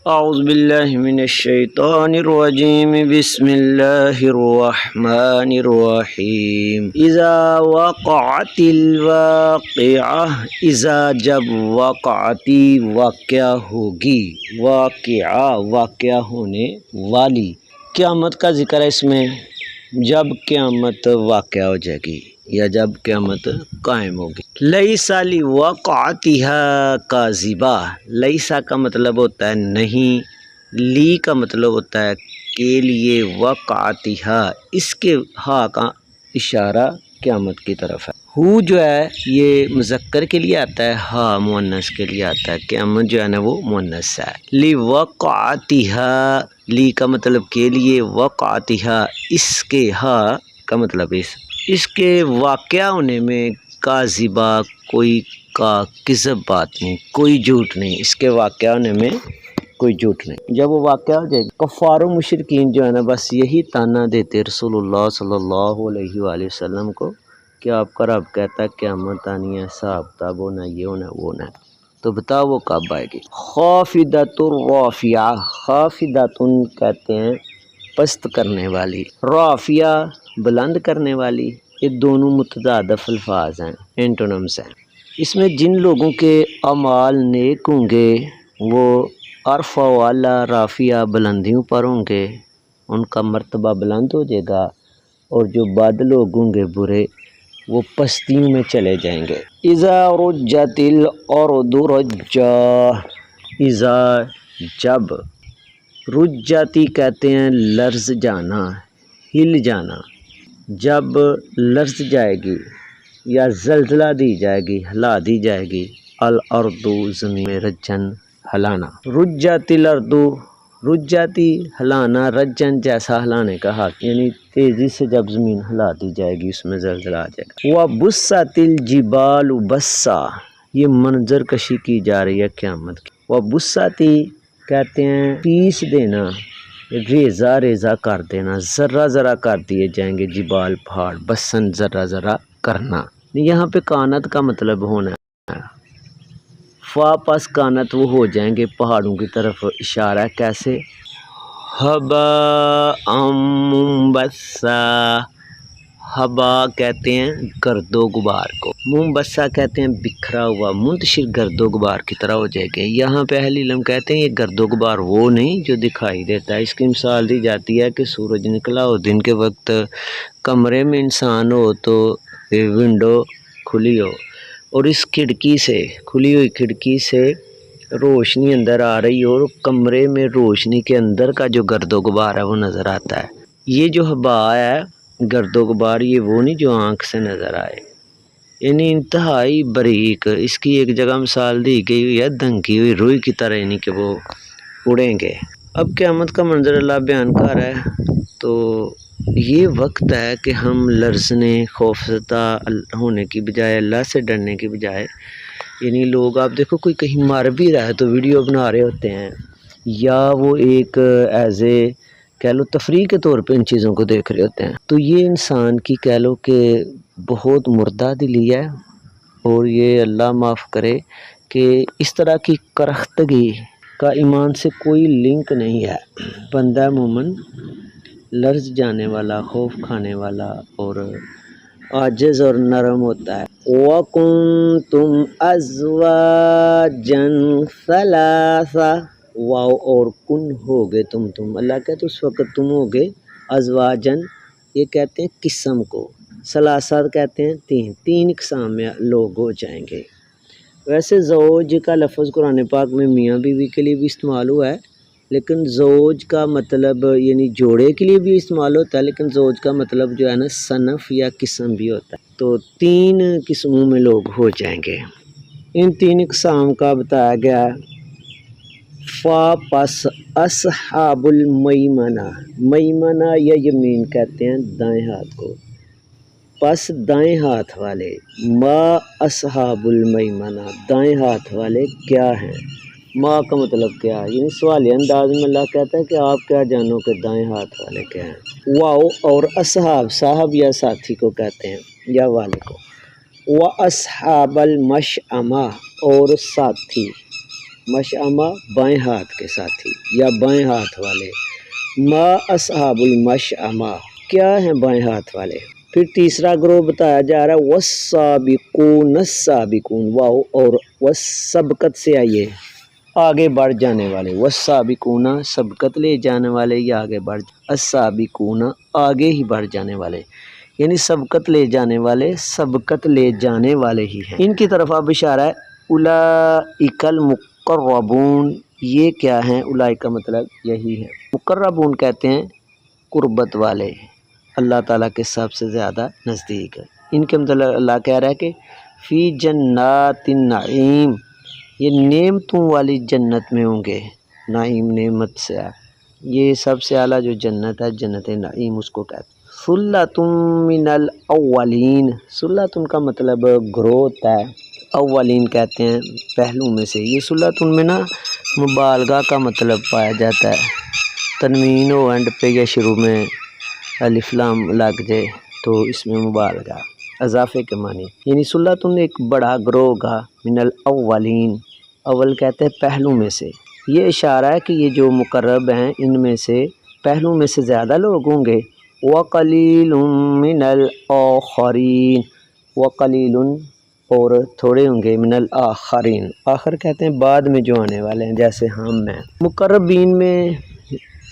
اعوذ باللہ من الشیطان الرجیم بسم اللہ الرحمن الرحیم اذا وقعت الواقعہ اذا جب وقعتی واقعہ ہوگی واقعہ ہونے والی قیامت کا ذکر ہے اس میں جب قیامت واقع ہو جائے گی یا جب قیامت قائم ہوگی لیسا لوقعتها کاذبہ لیسا کا مطلب ہوتا ہے نہیں لی کا مطلب ہوتا ہے کے لیے وقعتها اس کے ہا کا اشارہ قیامت کی طرف ہے ہو جو ہے یہ مذکر کے لیے آتا ہے ہا مؤنث کے لیے آتا ہے قیامت جو ہے نا وہ مؤنث ہے لوقعتها لی کا مطلب کے لیے وقعتها اس کے ہا کا مطلب اس کے واقع ہونے میں کاذبہ کوئی کا کذب بات نہیں کوئی جھوٹ نہیں اس کے واقع ہونے میں کوئی جھوٹ نہیں جب وہ واقع ہو جائے گا کفار و مشرکین جو ہے نا بس یہی تانا دیتے رسول اللہ صلی اللہ علیہ وآلہ وسلم کو کہ آپ کا رب کہتا ہے قیامت آنی ہے حساب کتاب ہونا یہ ہونا وہ ہونا تو بتاؤ وہ کب آئے گی خافضۃ الرافعہ خافضۃ کہتے ہیں پست کرنے والی رافعہ بلند کرنے والی یہ دونوں متضادف الفاظ ہیں اینٹونمز ہیں اس میں جن لوگوں کے اعمال نیک ہوں گے وہ عرفہ والا رافعہ بلندیوں پر ہوں گے ان کا مرتبہ بلند ہو جائے گا اور جو بد لوگ ہوں گے برے وہ پستیوں میں چلے جائیں گے اذا رجت الارض رجا اذا جب رجاتی کہتے ہیں لرز جانا ہل جانا جب لرز جائے گی یا زلزلہ دی جائے گی ہلا دی جائے گی الارض زمین میں رجن ہلانا رجت الارض رجاتی ہلانا رجن جیسا ہلانے کا حق یعنی تیزی سے جب زمین ہلا دی جائے گی اس میں زلزلہ آ جائے گا وبست الجبال بسا یہ منظر کشی کی جا رہی ہے قیامت کی وبساتی کہتے ہیں پیس دینا ریزہ ریزہ کر دینا ذرہ ذرہ کر دیے جائیں گے جبال پہاڑ بسن ذرہ ذرہ کرنا یہاں پہ کانت کا مطلب ہونا ہے پس کانت وہ ہو جائیں گے پہاڑوں کی طرف اشارہ ہے کیسے ہبا منبثا ہبا کہتے ہیں گرد و غبار کو منبثا کہتے ہیں بکھرا ہوا منتشر گرد و غبار کی طرح ہو جائے گا یہاں پہ اہل علم کہتے ہیں یہ گرد و غبار وہ نہیں جو دکھائی دیتا ہے اس کی مثال دی جاتی ہے کہ سورج نکلا ہو دن کے وقت کمرے میں انسان ہو تو ونڈو کھلی ہو اور اس کھڑکی سے کھلی ہوئی کھڑکی سے روشنی اندر آ رہی ہو اور کمرے میں روشنی کے اندر کا جو گرد و غبار ہے وہ نظر آتا ہے یہ جو ہبا ہے گرد و غبار یہ وہ نہیں جو آنکھ سے نظر آئے یعنی انتہائی باریک اس کی ایک جگہ مثال دی گئی ہوئی ہے دھنکی ہوئی روئی کی طرح یعنی کہ وہ اڑیں گے اب قیامت کا منظر اللہ بیان کر رہا ہے تو یہ وقت ہے کہ ہم لرزنے خوفزدہ ہونے کی بجائے اللہ سے ڈرنے کی بجائے یعنی لوگ آپ دیکھو کوئی کہیں مر بھی رہا ہے تو ویڈیو بنا رہے ہوتے ہیں یا وہ ایک ایز اے کہہ لو تفریح کے طور پہ ان چیزوں کو دیکھ رہے ہوتے ہیں تو یہ انسان کی کہہ لو کہ بہت مردہ دلی ہے اور یہ اللہ معاف کرے کہ اس طرح کی کرختگی کا ایمان سے کوئی لنک نہیں ہے بندہ مومن لرز جانے والا خوف کھانے والا اور عاجز اور نرم ہوتا ہے وَكُنْتُمْ أَزْوَاجًا ثَلَاثَةً واو اور کن ہوگے تم اللہ کہتے اس وقت تم ہوگے ازواجن یہ کہتے ہیں قسم کو ثلاثہ کہتے ہیں تین اقسام میں لوگ ہو جائیں گے ویسے زوج کا لفظ قرآن پاک میں میاں بیوی کے لیے بھی استعمال ہوا ہے لیکن زوج کا مطلب یعنی جوڑے کے لیے بھی استعمال ہوتا ہے لیکن زوج کا مطلب جو ہے نا صنف یا قسم بھی ہوتا ہے تو تین قسموں میں لوگ ہو جائیں گے ان تین اقسام کا بتایا گیا پس اصحاب المیمنہ میمنہ یا یمین کہتے ہیں دائیں ہاتھ کو پس دائیں ہاتھ والے ما اصحاب المیمنہ دائیں ہاتھ والے کیا ہیں ماں کا مطلب کیا ہے یعنی سوالیہ انداز میں اللہ کہتا ہے کہ آپ کیا جانو کہ دائیں ہاتھ والے کیا ہیں واؤ اور اصحاب صاحب یا ساتھی کو کہتے ہیں یا والے کو واصحاب المشأمہ اور ساتھی مشأمہ بائیں ہاتھ کے ساتھی یا بائیں ہاتھ والے. ما اصحاب المشأمہ کیا ہیں بائیں ہاتھ والے. پھر تیسرا گروہ بتایا جا رہا ہے والسابقون السابقون، واو اور والسبقت سے آئیے آگے بڑھ جانے والے. والسابقون سبقت لے جانے والے یا آگے بڑھ، السابقون آگے ہی بڑھ جانے والے، یعنی سبقت لے جانے والے سبقت لے جانے والے ہی ہیں. ان کی طرف اب اشارہ ہے اولئک المقربون. یہ کیا ہیں؟ اولئک کا مطلب یہی ہے. مقربون کہتے ہیں قربت والے، اللہ تعالیٰ کے سب سے زیادہ نزدیک ہے. ان کے مطلب اللہ کہہ رہا ہے کہ فی جنات النعیم، یہ نعمتوں والی جنت میں ہوں گے. نعیم نعمت سے ہے، یہ سب سے اعلیٰ جو جنت ہے جنت نعیم اس کو کہتے ہیں. ثلۃ من الاولین، ثلۃ کا مطلب گروہ ہوتا ہے، اولین کہتے ہیں پہلو میں سے. یہ ثلۃ میں نا مبالغہ کا مطلب پایا جاتا ہے. تنوین ہو اینڈ پہ یا شروع میں الف لام لگ جائے تو اس میں مبالغہ اضافے کے معنی، یعنی ثلۃ ایک بڑا گروہ ہوگا. من الاولین، اول کہتے ہیں پہلو میں سے. یہ اشارہ ہے کہ یہ جو مقرب ہیں ان میں سے پہلو میں سے زیادہ لوگ ہوں گے. وقلیل من الاخرین، وقلیل اور تھوڑے ہوں گے. من الاخرین، آخر کہتے ہیں بعد میں جو آنے والے ہیں جیسے ہم ہیں. مقربین میں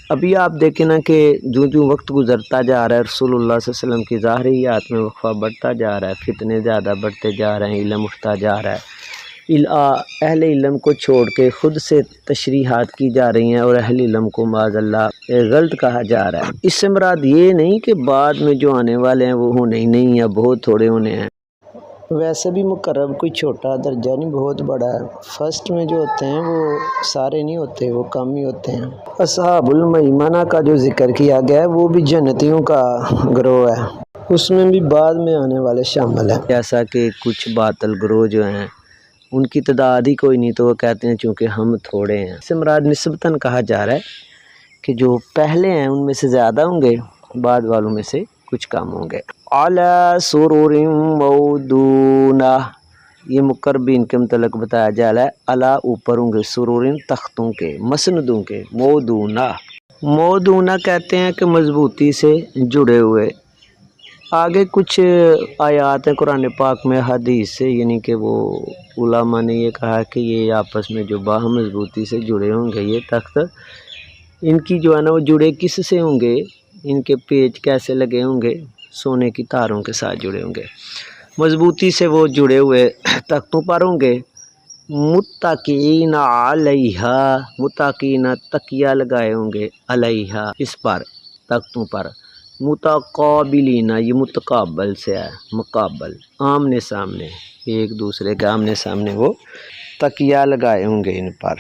ابھی آپ دیکھیں نا کہ جو وقت گزرتا جا رہا ہے رسول اللہ صلی اللہ علیہ وسلم کی ظاہریات میں وقفہ بڑھتا جا رہا ہے، فتنے زیادہ بڑھتے جا رہے ہیں، علم اٹھتا جا رہا ہے. اہل علم کو چھوڑ کے خود سے تشریحات کی جا رہی ہیں اور اہل علم کو معاذ اللہ غلط کہا جا رہا ہے. اس سے مراد یہ نہیں کہ بعد میں جو آنے والے ہیں وہ ہونے ہی نہیں یا بہت تھوڑے ہونے ہیں. ویسے بھی مقرب کوئی چھوٹا درجہ نہیں، بہت بڑا ہے. فرسٹ میں جو ہوتے ہیں وہ سارے نہیں ہوتے، وہ کم ہی ہوتے ہیں. اصحاب المیمنہ کا جو ذکر کیا گیا ہے وہ بھی جنتیوں کا گروہ ہے، اس میں بھی بعد میں آنے والے شامل ہیں. جیسا کہ کچھ باطل گروہ جو ہیں ان کی تعداد ہی کوئی نہیں تو وہ کہتے ہیں چونکہ ہم تھوڑے ہیں. اس سے مراد نسبتاً کہا جا رہا ہے کہ جو پہلے ہیں ان میں سے زیادہ ہوں گے، بعد والوں میں سے کچھ کم ہوں گے. علی سرر موضونہ، یہ مقربین کے متعلق بتایا جا رہا ہے. علی اوپر ہوں گے، سرور تختوں کے، مسندوں کے. موضونہ، موضونہ کہتے ہیں کہ مضبوطی سے جڑے ہوئے. آگے کچھ آیات ہیں قرآن پاک میں حدیث سے، یعنی کہ وہ علماء نے یہ کہا کہ یہ آپس میں جو باہم مضبوطی سے جڑے ہوں گے یہ تخت، ان کی جو ہے نا وہ جڑے کس سے ہوں گے، ان کے پیچ کیسے لگے ہوں گے، سونے کی تاروں کے ساتھ جڑے ہوں گے. مضبوطی سے وہ جڑے ہوئے تختوں پر ہوں گے. متکئین علیہا، متکئین تکیہ لگائے ہوں گے، علیہا اس پر، تختوں پر. متقابلین، یہ متقابل سے ہے، مقابل، آمنے سامنے، ایک دوسرے کے آمنے سامنے وہ تکیہ لگائے ہوں گے ان پر.